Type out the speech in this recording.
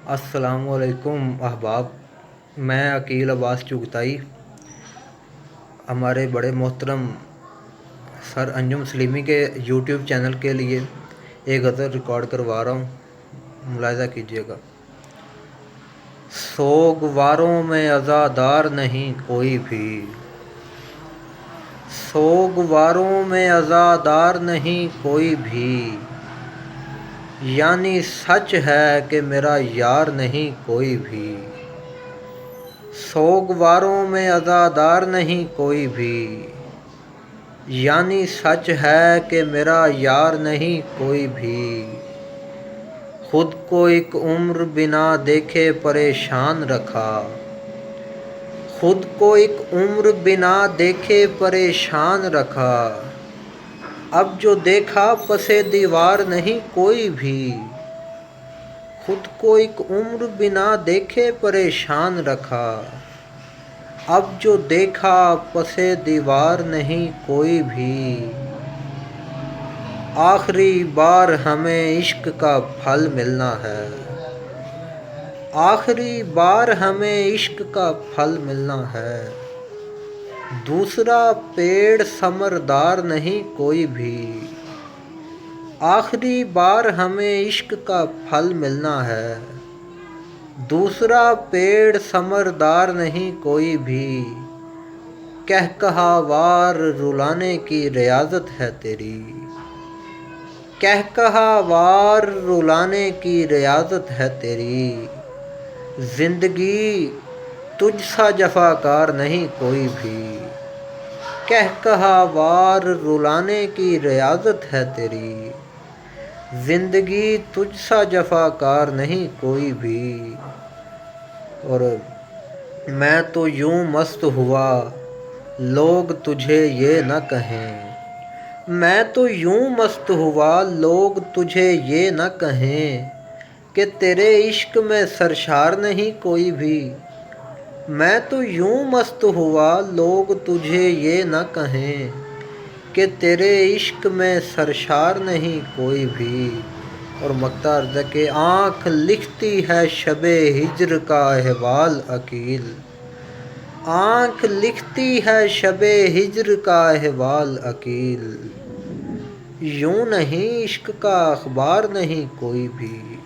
अस्सलामुअलैकुम अहबाब। मैं अकील अब्बास चुगताई हमारे बड़े मोहतरम सर अंजुम सलीमी के यूट्यूब चैनल के लिए एक गज़ल रिकॉर्ड करवा रहा हूँ, मुलाहिज़ा कीजिएगा। सोगवारों में अज़ादार नहीं कोई भी, सोगवारों में अज़ादार नहीं कोई भी, यानी सच है कि मेरा यार नहीं कोई भी। सोगवारों में अज़ादार नहीं कोई भी, यानी सच है कि मेरा यार नहीं कोई भी। खुद को एक उम्र बिना देखे परेशान रखा, खुद को एक उम्र बिना देखे परेशान रखा। अब जो देखा पसे दीवार नहीं कोई भी, खुद को एक उम्र बिना देखे परेशान रखा। अब जो देखा पसे दीवार नहीं कोई भी। आखिरी बार हमें इश्क का फल मिलना है, आखिरी बार हमें इश्क का फल मिलना है। दूसरा पेड़ समरदार नहीं कोई भी। आखिरी बार हमें इश्क का फल मिलना है। दूसरा पेड़ समरदार नहीं कोई भी। कहकहावार रुलाने की रियाजत है तेरी, कहकहावार रुलाने की रियाजत है तेरी। जिंदगी तुझसा जफाकार नहीं कोई भी। कहकहावार रुलाने की रियाजत है तेरी। जिंदगी तुझसा जफाकार नहीं कोई भी। और मैं तो यूं मस्त हुआ लोग तुझे ये न कहें, मैं तो यूं मस्त हुआ लोग तुझे ये न कहें कि तेरे इश्क में सरशार नहीं कोई भी। मैं तो यूं मस्त हुआ लोग तुझे ये न कहें कि तेरे इश्क में सरशार नहीं कोई भी। और मक्ता अर्ज़ है कि आँख लिखती है शबे हिज्र का अहवाल अकील, आँख लिखती है शबे हिज्र का अहवाल अकील। यूं नहीं इश्क का अखबार नहीं कोई भी।